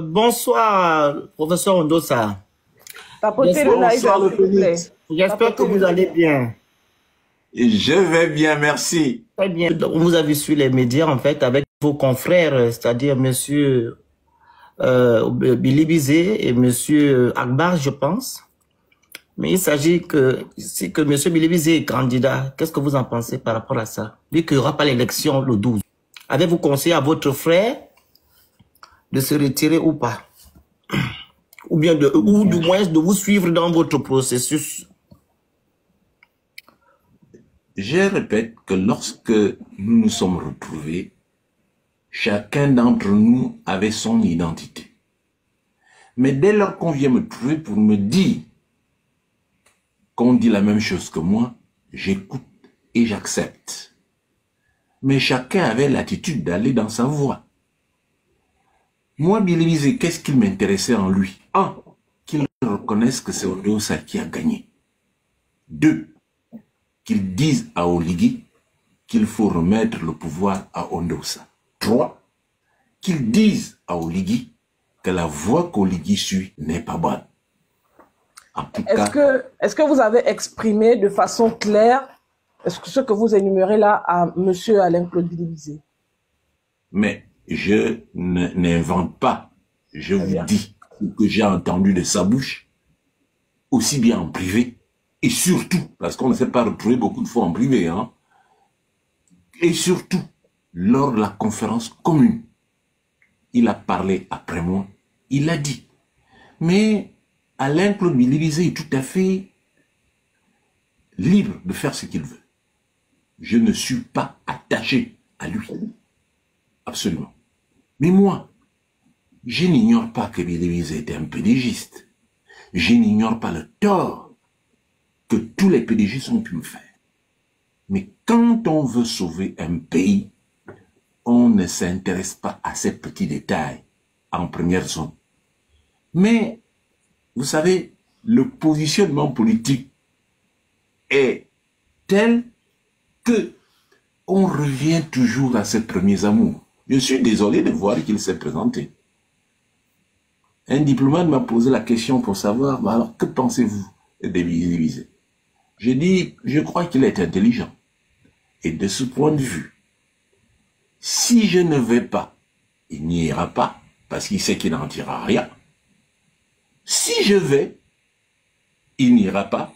Bonsoir, professeur Ondosa. Tapotez le live, Bonsoir le s'il vous plaît. Phénix. J'espère que vous allez bien. Je vais bien, merci. Très bien. On vous a vu sur les médias, en fait, avec vos confrères, c'est-à-dire monsieur Billy Bizet et monsieur Akbar, je pense. Mais il s'agit que, si que monsieur Billy Bizet est candidat, qu'est-ce que vous en pensez par rapport à ça? Vu qu'il n'y aura pas l'élection le 12. Avez-vous conseillé à votre frère de se retirer ou pas? Ou bien ou du moins de vous suivre dans votre processus? Je répète que lorsque nous nous sommes retrouvés, chacun d'entre nous avait son identité. Mais dès lors qu'on vient me trouver pour me dire qu'on dit la même chose que moi, j'écoute et j'accepte. Mais chacun avait l'attitude d'aller dans sa voie. Moi, Billy Bizet, qu'est-ce qui m'intéressait en lui? Un, qu'il reconnaisse que c'est Ondosa qui a gagné. Deux, qu'il dise à Oligui qu'il faut remettre le pouvoir à Ondosa. Trois, qu'il dise à Oligui que la voie qu'Oligui suit n'est pas bonne. En tout cas, Est-ce que vous avez exprimé de façon claire ce que vous énumérez là à M. Alain-Claude Billy Bizet? mais je n'invente pas. Je Très vous bien. dis ce que j'ai entendu de sa bouche, aussi bien en privé, et surtout, parce qu'on ne s'est pas retrouvé beaucoup de fois en privé, hein, et surtout, lors de la conférence commune, il a parlé après moi, il a dit, mais Alain-Claude Billy Bizet est tout à fait libre de faire ce qu'il veut. Je ne suis pas attaché à lui. Absolument. Mais moi, je n'ignore pas que Billy Bizet était un pédégiste. Je n'ignore pas le tort que tous les pédégistes ont pu me faire. Mais quand on veut sauver un pays, on ne s'intéresse pas à ces petits détails en première zone. Mais, vous savez, le positionnement politique est tel que on revient toujours à ses premiers amours. Je suis désolé de voir qu'il s'est présenté. Un diplomate m'a posé la question pour savoir, bah alors, que pensez-vous de Billy Bizet? J'ai dit, je crois qu'il est intelligent. Et de ce point de vue, si je ne vais pas, il n'y ira pas, parce qu'il sait qu'il n'en tirera rien. Si je vais, il n'ira pas,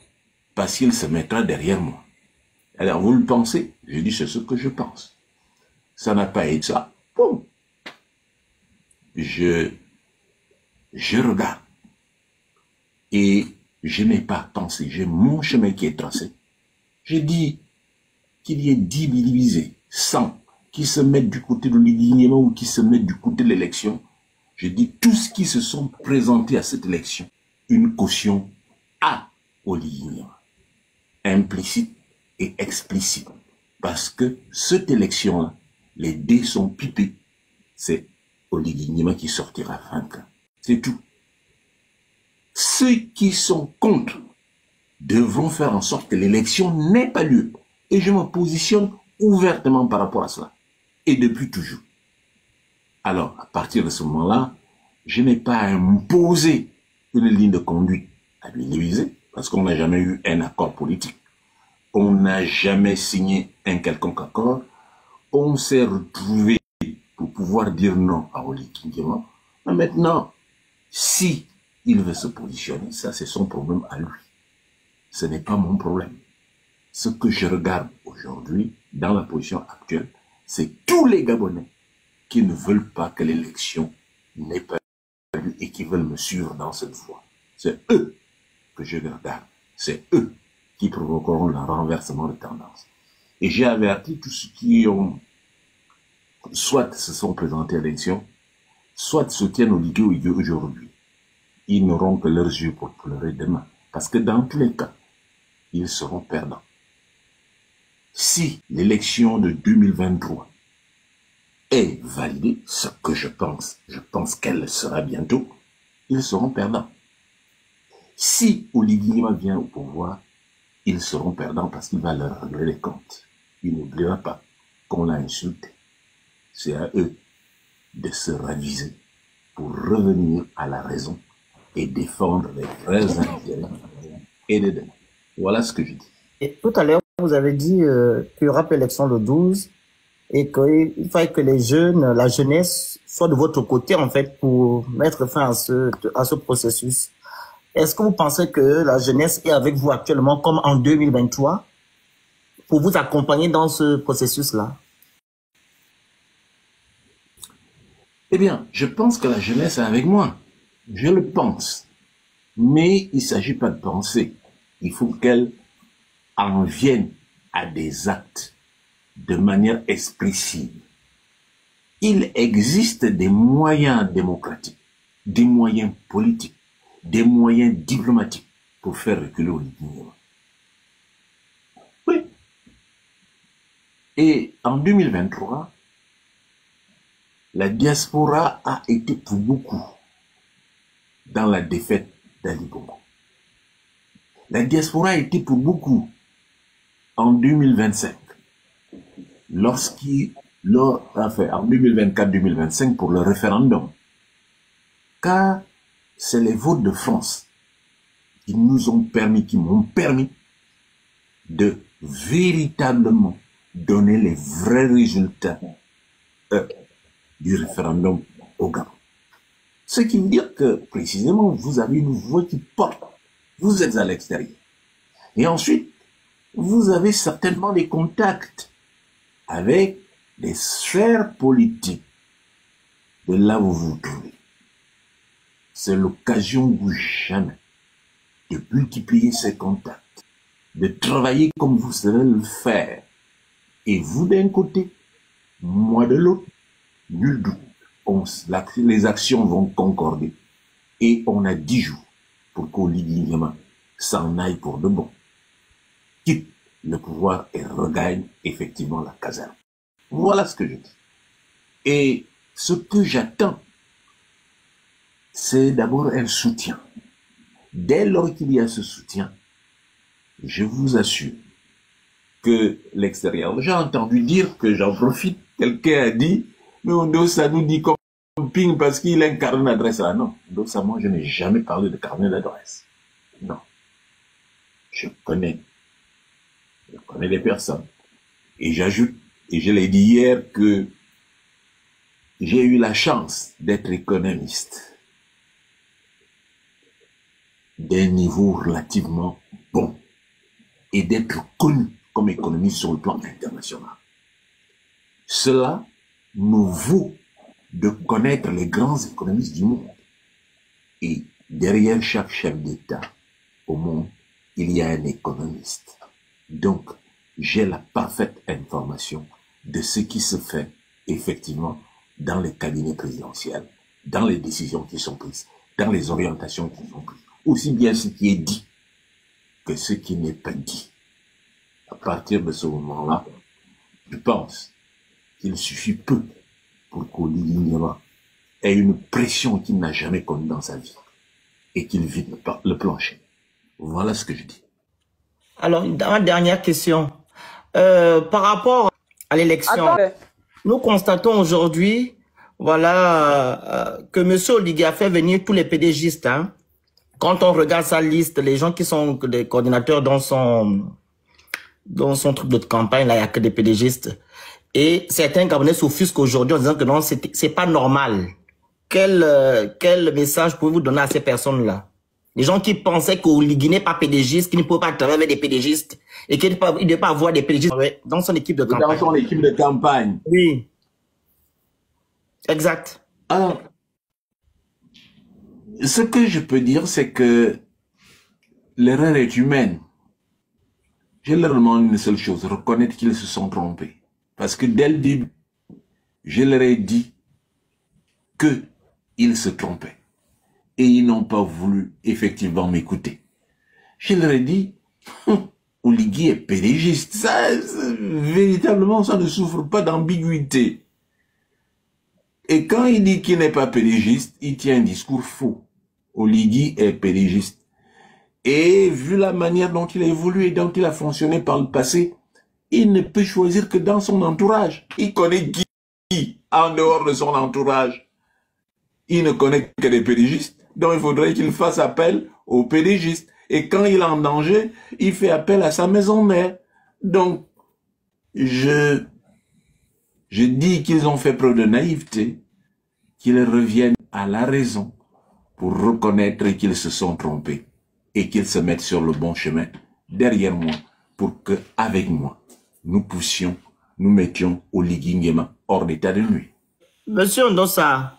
parce qu'il se mettra derrière moi. Alors, vous le pensez? Je dis, c'est ce que je pense. Ça n'a pas été ça. Boum. Je regarde. Et je n'ai pas pensé. J'ai mon chemin qui est tracé. J'ai dit qu'il y ait 10 Billy Bizet, 100, qui se mettent du côté de l'alignement ou qui se mettent du côté de l'élection. Je dis tous qui se sont présentés à cette élection, une caution à l'alignement. Implicite et explicite. Parce que cette élection-là, les dés sont pipés. C'est Oligui Nguema qui sortira vainqueur. C'est tout. Ceux qui sont contre devront faire en sorte que l'élection n'ait pas lieu. Et je me positionne ouvertement par rapport à cela. Et depuis toujours. Alors, à partir de ce moment-là, je n'ai pas à imposer une ligne de conduite à Billy Bizet, parce qu'on n'a jamais eu un accord politique. On n'a jamais signé un quelconque accord. On s'est retrouvé pour pouvoir dire non à Oligui Nguema. Mais maintenant, si il veut se positionner, ça c'est son problème à lui. Ce n'est pas mon problème. Ce que je regarde aujourd'hui, dans la position actuelle, c'est tous les Gabonais qui ne veulent pas que l'élection n'ait pas lieu et qui veulent me suivre dans cette voie. C'est eux que je regarde. C'est eux qui provoqueront le renversement de tendance. Et j'ai averti tous ceux qui ont soit se sont présentés à l'élection, soit soutiennent Oligui aujourd'hui. Ils n'auront que leurs yeux pour pleurer demain. Parce que dans tous les cas, ils seront perdants. Si l'élection de 2023 est validée, ce que je pense qu'elle le sera bientôt, ils seront perdants. Si Oligui Nguema vient au pouvoir, ils seront perdants parce qu'il va leur régler les comptes. Il n'oubliera pas qu'on l'a insulté. C'est à eux de se raviser pour revenir à la raison et défendre les vrais intérêts et les deux. Voilà ce que je dis. Et tout à l'heure, vous avez dit qu'il y aura l'élection le 12 et qu'il faille que les jeunes, la jeunesse, soit de votre côté, en fait, pour mettre fin à ce processus. Est-ce que vous pensez que la jeunesse est avec vous actuellement, comme en 2023, pour vous accompagner dans ce processus-là? Eh bien, je pense que la jeunesse est avec moi. Je le pense. Mais il ne s'agit pas de penser. Il faut qu'elle en vienne à des actes de manière expressive. Il existe des moyens démocratiques, des moyens politiques, des moyens diplomatiques pour faire reculer Oligui. Oui. Et en 2023, la diaspora a été pour beaucoup dans la défaite d'Ali Bongo. La diaspora a été pour beaucoup en 2025, en 2024-2025 pour le référendum. Car c'est les votes de France qui m'ont permis de véritablement donner les vrais résultats du référendum au Gabon. Ce qui veut dire que, précisément, vous avez une voix qui porte. Vous êtes à l'extérieur. Et ensuite, vous avez certainement des contacts avec des sphères politiques de là où vous vous trouvez. C'est l'occasion ou jamais de multiplier ces contacts, de travailler comme vous savez le faire. Et vous d'un côté, moi de l'autre, nul doute, les actions vont concorder. Et on a 10 jours pour qu'Oligui s'en aille pour de bon. Quitte le pouvoir et regagne effectivement la caserne. Voilà ce que je dis. Et ce que j'attends, c'est d'abord un soutien. Dès lors qu'il y a ce soutien, je vous assure que l'extérieur. J'ai entendu dire que j'en profite. Quelqu'un a dit, mais Ndossa nous dit comme ping parce qu'il a un carnet d'adresse. Ah non, Ndossa, moi je n'ai jamais parlé de carnet d'adresse. Non. Je connais les personnes. Et j'ajoute, et je l'ai dit hier, que j'ai eu la chance d'être économiste d'un niveau relativement bon et d'être connu comme économiste sur le plan international. Cela nous vaut de connaître les grands économistes du monde. Et derrière chaque chef d'État au monde, il y a un économiste. Donc, j'ai la parfaite information de ce qui se fait effectivement dans les cabinets présidentiels, dans les décisions qui sont prises, dans les orientations qui sont prises. Aussi bien ce qui est dit que ce qui n'est pas dit. À partir de ce moment-là, je pense qu'il suffit peu pour qu'Oligui ait une pression qu'il n'a jamais connue dans sa vie et qu'il vide le plancher. Voilà ce que je dis. Alors, une dernière question. Par rapport à l'élection, nous constatons aujourd'hui, voilà, que M. Oligui a fait venir tous les PDGistes. Hein. Quand on regarde sa liste, les gens qui sont des coordinateurs dans son truc de campagne, là, il n'y a que des PDGistes. Et certains Gabonais s'offusquent aujourd'hui en disant que non, c'est pas normal. Quel message pouvez-vous donner à ces personnes-là? Les gens qui pensaient qu'Oligui n'est pas PDGiste, qu'il ne peut pas travailler avec des PDGistes et qu'il ne peut pas avoir des PDGistes dans son équipe de campagne. Dans son équipe de campagne. Oui. Exact. Alors, ce que je peux dire, c'est que l'erreur est humaine. Je leur demande une seule chose, reconnaître qu'ils se sont trompés. Parce que dès le début, je leur ai dit qu'ils se trompaient. Et ils n'ont pas voulu effectivement m'écouter. Je leur ai dit, Oligui est PDGiste. Ça, véritablement, ça ne souffre pas d'ambiguïté. Et quand il dit qu'il n'est pas PDGiste, il tient un discours faux. Oligui est PDGiste. Et vu la manière dont il a évolué et dont il a fonctionné par le passé, il ne peut choisir que dans son entourage. Il connaît qui en dehors de son entourage. Il ne connaît que des pédégistes. Donc, il faudrait qu'il fasse appel aux pédégistes. Et quand il est en danger, il fait appel à sa maison mère. Donc, je dis qu'ils ont fait preuve de naïveté, qu'ils reviennent à la raison pour reconnaître qu'ils se sont trompés et qu'ils se mettent sur le bon chemin derrière moi pour que, avec moi, nous mettions Oligui Nguema hors d'état de nuit. Monsieur Ndossa,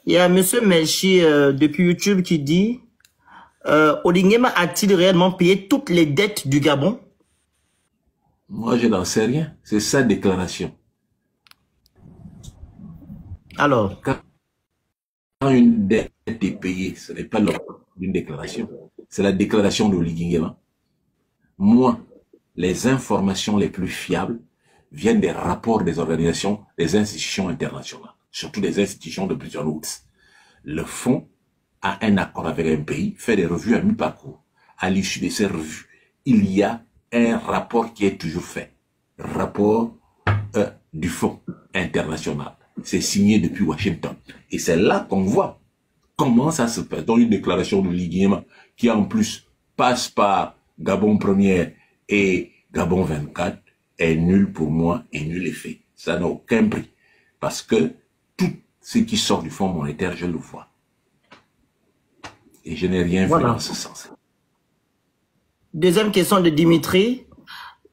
il y a Monsieur Melchi depuis YouTube qui dit Oligui Nguema a-t-il réellement payé toutes les dettes du Gabon? Moi, je n'en sais rien. C'est sa déclaration. Alors, Quand une dette est payée, ce n'est pas une déclaration. C'est la déclaration d'Oligui Nguema. Moi, les informations les plus fiables viennent des rapports des organisations, des institutions internationales, surtout des institutions de Bretton Woods. Le fonds a un accord avec un pays, fait des revues à mi-parcours. À l'issue de ces revues, il y a un rapport qui est toujours fait. Rapport du fonds international. C'est signé depuis Washington. Et c'est là qu'on voit comment ça se passe. Dans une déclaration de Oligui Nguema qui en plus passe par Gabon 1er et Gabon 24 est nul pour moi et nul effet. Ça n'a aucun prix. Parce que tout ce qui sort du Fonds monétaire, je le vois. Et je n'ai rien vu dans ce sens. Deuxième question de Dimitri.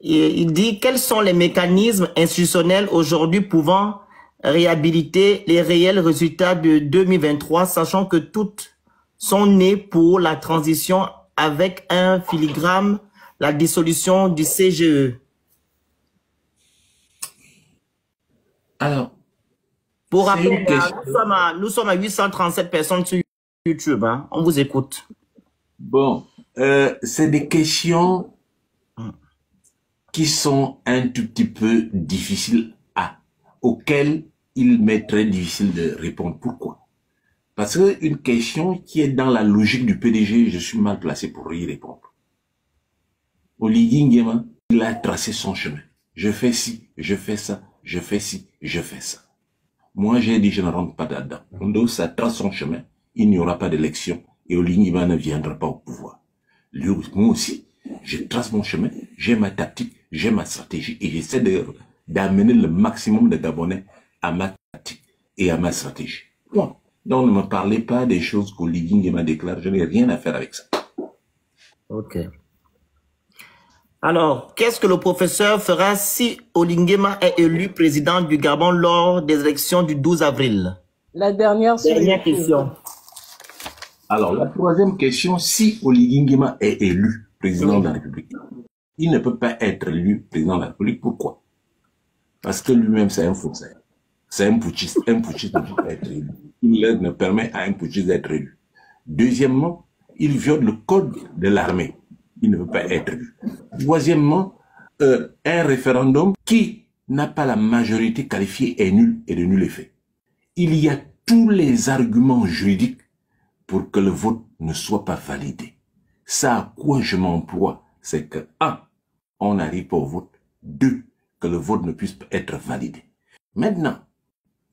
Il dit, quels sont les mécanismes institutionnels aujourd'hui pouvant réhabiliter les réels résultats de 2023, sachant que toutes sont nées pour la transition avec un filigrane, la dissolution du CGE. Alors, pour rappel, nous sommes à 837 personnes sur YouTube. Hein. On vous écoute. Bon, c'est des questions qui sont un tout petit peu difficiles auxquelles il m'est très difficile de répondre. Pourquoi? Parce que une question qui est dans la logique du PDG, je suis mal placé pour y répondre. Oligui Nguema, il a tracé son chemin. Je fais ci, je fais ça, je fais ci, je fais ça. Moi, j'ai dit, je ne rentre pas là-dedans. Donc, ça trace son chemin, il n'y aura pas d'élection et Oligui Nguema ne viendra pas au pouvoir. Moi aussi, je trace mon chemin, j'ai ma tactique, j'ai ma stratégie et j'essaie d'amener le maximum de Gabonais à ma tactique et à ma stratégie. Bon. Donc, ne me parlez pas des choses qu'Oligui Nguema déclare, je n'ai rien à faire avec ça. Ok. Alors, qu'est-ce que le professeur fera si Oligui Nguema est élu président du Gabon lors des élections du 12 avril? La dernière question. Alors, la troisième question, si Oligui Nguema est élu président de la République, il ne peut pas être élu président de la République. Pourquoi? Parce que lui-même, c'est un faussaire. C'est un putschiste. Un putschiste ne peut pas être élu. Il ne permet à un putschiste d'être élu. Deuxièmement, il viole le code de l'armée. Il ne peut pas être élu. Troisièmement, un référendum qui n'a pas la majorité qualifiée est nul et de nul effet. Il y a tous les arguments juridiques pour que le vote ne soit pas validé. Ça à quoi je m'emploie, c'est que 1. On n'arrive pas au vote. 2. Que le vote ne puisse pas être validé. Maintenant,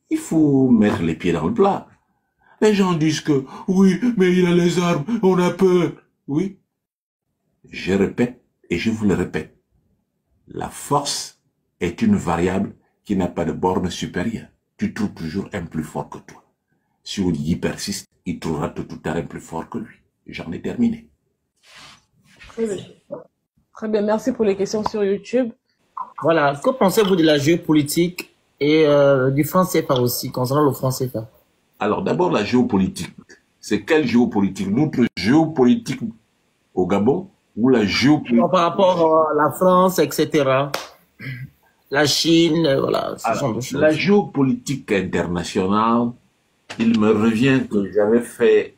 il faut mettre les pieds dans le plat. Les gens disent que, oui, mais il a les armes, on a peur. Oui. Je répète, et je vous le répète, la force est une variable qui n'a pas de borne supérieure. Tu trouves toujours un plus fort que toi. Si Oligui persiste, il trouvera tout à l'heure un plus fort que lui. J'en ai terminé. Très bien. Très bien, merci pour les questions sur YouTube. Voilà, que pensez-vous de la géopolitique et du franc CFA aussi, concernant le franc CFA? Alors d'abord la géopolitique. C'est quelle géopolitique? Notre géopolitique au Gabon ou la géopolitique... Par rapport à la France, etc. La Chine, voilà, ce genre de choses. La géopolitique internationale, il me revient que j'avais fait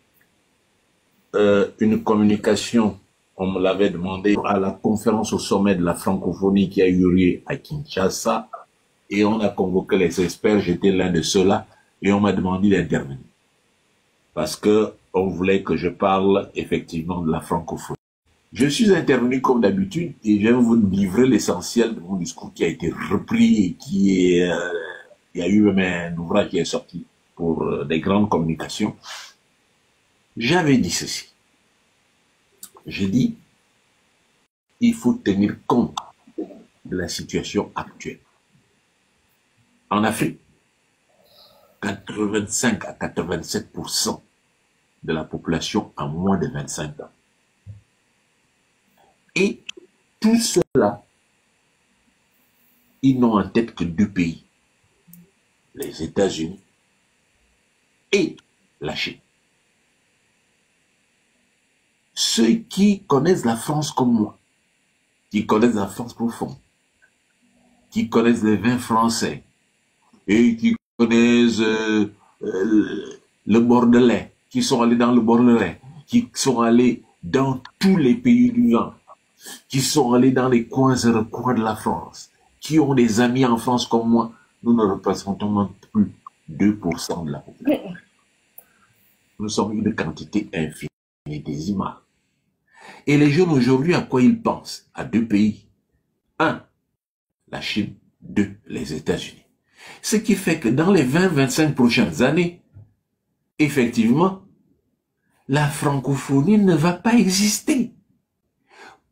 une communication, on me l'avait demandé, à la conférence au sommet de la francophonie qui a eu lieu à Kinshasa, et on a convoqué les experts, j'étais l'un de ceux-là, et on m'a demandé d'intervenir. Parce que on voulait que je parle effectivement de la francophonie. Je suis intervenu comme d'habitude, et je vais vous livrer l'essentiel de mon discours qui a été repris, et qui est... il y a eu même un ouvrage qui est sorti pour des grandes communications, j'avais dit ceci. J'ai dit, il faut tenir compte de la situation actuelle. En Afrique, 85 à 87% de la population a moins de 25 ans. Et tout cela, ils n'ont en tête que deux pays, les États-Unis et la Chine. Ceux qui connaissent la France comme moi, qui connaissent la France profonde, qui connaissent les vins français et qui connaissent le Bordelais, qui sont allés dans le Bordelais, qui sont allés dans tous les pays du vin, qui sont allés dans les coins et recoins de la France, qui ont des amis en France comme moi, nous ne représentons même plus 2% de la population. Nous sommes une quantité infinitésimale. Et les jeunes aujourd'hui, à quoi ils pensent? À deux pays. Un, la Chine. Deux, les États-Unis. Ce qui fait que dans les 20-25 prochaines années, effectivement, la francophonie ne va pas exister.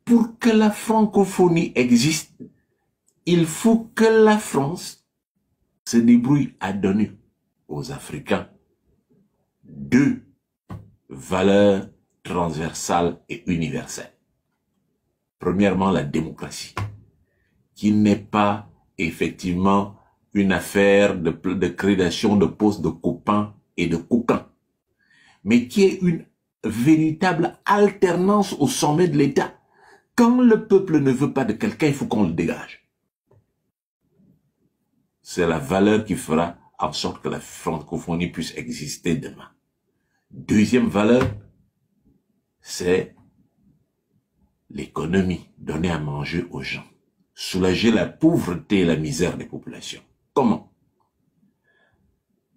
Pour que la francophonie existe, il faut que la France se débrouille à donner aux Africains deux valeurs transversales et universelles. Premièrement, la démocratie, qui n'est pas effectivement une affaire de création de postes de copains et de coquins, mais qui est une véritable alternance au sommet de l'État. Quand le peuple ne veut pas de quelqu'un, il faut qu'on le dégage. C'est la valeur qui fera en sorte que la francophonie puisse exister demain. Deuxième valeur, c'est l'économie, donner à manger aux gens, soulager la pauvreté et la misère des populations. Comment?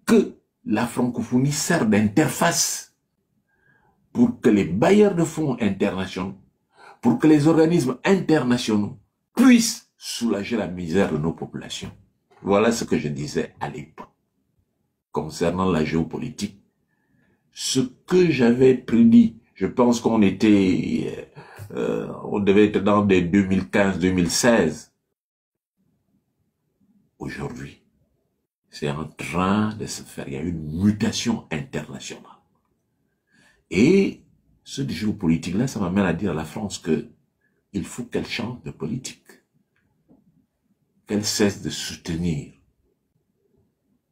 Que la francophonie sert d'interface pour que les bailleurs de fonds internationaux, pour que les organismes internationaux puissent soulager la misère de nos populations. Voilà ce que je disais à l'époque concernant la géopolitique. Ce que j'avais prédit, je pense qu'on était, on devait être dans des 2015-2016. Aujourd'hui, c'est en train de se faire. Il y a une mutation internationale. Et ce géopolitique-là, ça m'amène à dire à la France que il faut qu'elle change de politique, qu'elle cesse de soutenir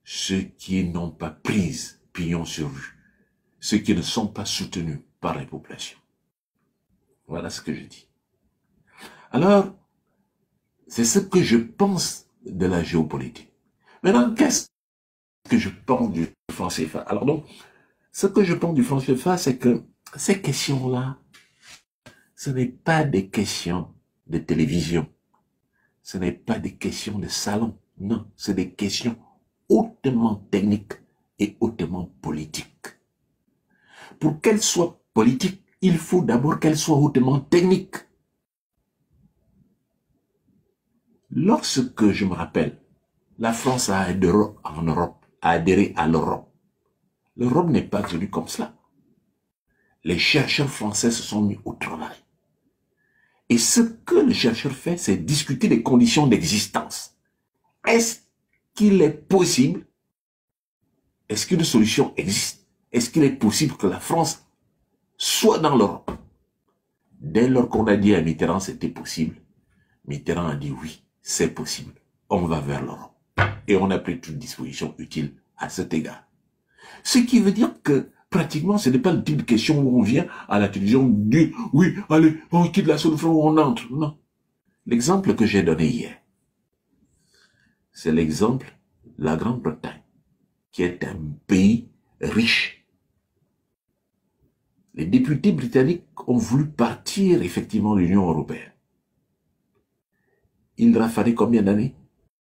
ceux qui n'ont pas prise pignon sur rue, ceux qui ne sont pas soutenus par les populations. Voilà ce que je dis. Alors, c'est ce que je pense de la géopolitique. Maintenant, qu'est-ce que je pense du franc CFA? Alors donc, ce que je pense du franc CFA, c'est que ces questions-là, ce n'est pas des questions de télévision. Ce n'est pas des questions de salon. Non, c'est des questions hautement techniques et hautement politiques. Pour qu'elles soient politiques, il faut d'abord qu'elles soient hautement techniques. Lorsque, je me rappelle, la France a adhéré en Europe, a adhéré à l'Europe. L'Europe n'est pas venue comme cela. Les chercheurs français se sont mis au travail. Et ce que le chercheur fait, c'est discuter des conditions d'existence. Est-ce qu'il est possible? Est-ce qu'une solution existe? Est-ce qu'il est possible que la France soit dans l'Europe? Dès lors qu'on a dit à Mitterrand c'était possible, Mitterrand a dit oui, c'est possible. On va vers l'Europe. Et on a pris toute disposition utile à cet égard. Ce qui veut dire que pratiquement, ce n'est pas le type de question où on vient à la télévision dire oui, allez, on quitte la zone franc où on entre. Non. L'exemple que j'ai donné hier, c'est l'exemple de la Grande-Bretagne, qui est un pays riche. Les députés britanniques ont voulu partir effectivement de l'Union européenne. Il leur a fallu combien d'années?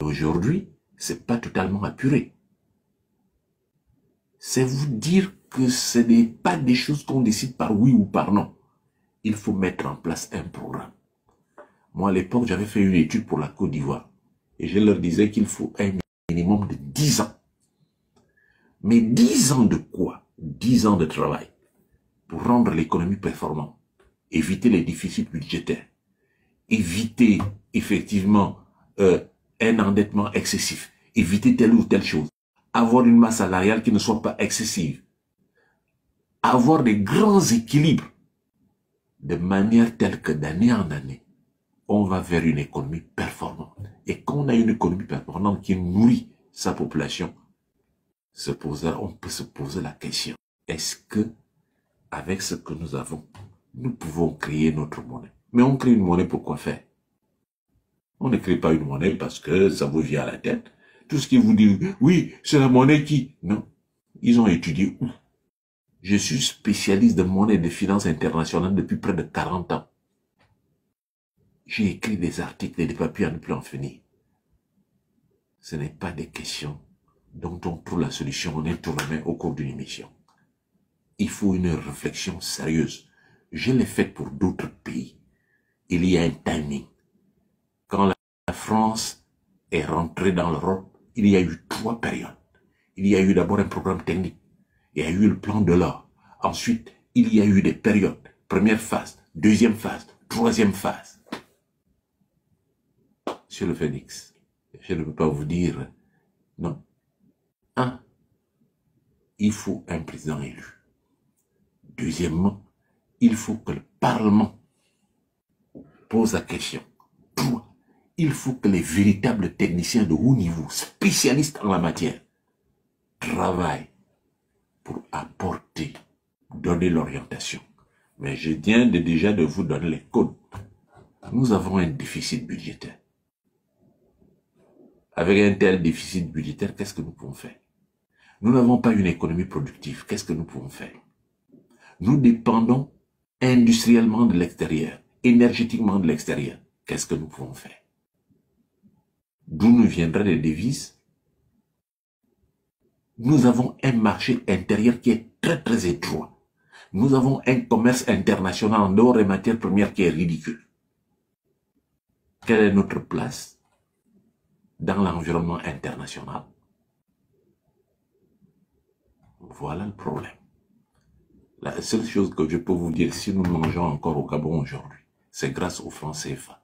Aujourd'hui, c'est pas totalement apuré. C'est vous dire que ce n'est pas des choses qu'on décide par oui ou par non. Il faut mettre en place un programme. Moi, à l'époque, j'avais fait une étude pour la Côte d'Ivoire. Et je leur disais qu'il faut un minimum de 10 ans Mais 10 ans de quoi? 10 ans de travail pour rendre l'économie performante, éviter les déficits budgétaires, éviter effectivement un endettement excessif, éviter telle ou telle chose, avoir une masse salariale qui ne soit pas excessive, avoir des grands équilibres de manière telle que d'année en année, on va vers une économie performante. Et quand on a une économie performante qui nourrit sa population, on peut se poser la question, est-ce que, avec ce que nous avons, nous pouvons créer notre monnaie? Mais on crée une monnaie pour quoi faire? On ne crée pas une monnaie parce que ça vous vient à la tête. Tout ce qui vous dit, oui, c'est la monnaie qui... Non, ils ont étudié où? Je suis spécialiste de monnaie et de finances internationales depuis près de 40 ans. J'ai écrit des articles et des papiers à ne plus en finir. Ce n'est pas des questions dont on trouve la solution en un tour de main au cours d'une émission. Il faut une réflexion sérieuse. Je l'ai faite pour d'autres pays. Il y a un timing. Quand la France est rentrée dans l'Europe, il y a eu 3 périodes. Il y a eu d'abord un programme technique. Il y a eu le plan de l'or. Ensuite, il y a eu des périodes. Première phase, deuxième phase, troisième phase. Monsieur le Phénix, je ne peux pas vous dire non. 1. Il faut un président élu. Deuxièmement, il faut que le Parlement pose la question. 3. Il faut que les véritables techniciens de haut niveau, spécialistes en la matière, travaillent pour apporter, donner l'orientation. Mais je viens déjà de vous donner les codes. Nous avons un déficit budgétaire. Avec un tel déficit budgétaire, qu'est-ce que nous pouvons faire? Nous n'avons pas une économie productive. Qu'est-ce que nous pouvons faire? Nous dépendons industriellement de l'extérieur, énergétiquement de l'extérieur. Qu'est-ce que nous pouvons faire? D'où nous viendraient les devises? Nous avons un marché intérieur qui est très très étroit. Nous avons un commerce international en dehors des matières premières qui est ridicule. Quelle est notre place dans l'environnement international? Voilà le problème. La seule chose que je peux vous dire, si nous mangeons encore au Gabon aujourd'hui, c'est grâce au franc CFA.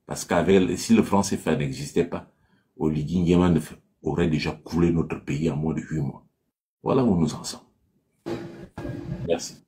Parce que si le franc CFA n'existait pas, Oligui Nguema aurait déjà coulé notre pays en moins de 8 mois. Voilà où nous en sommes. Merci.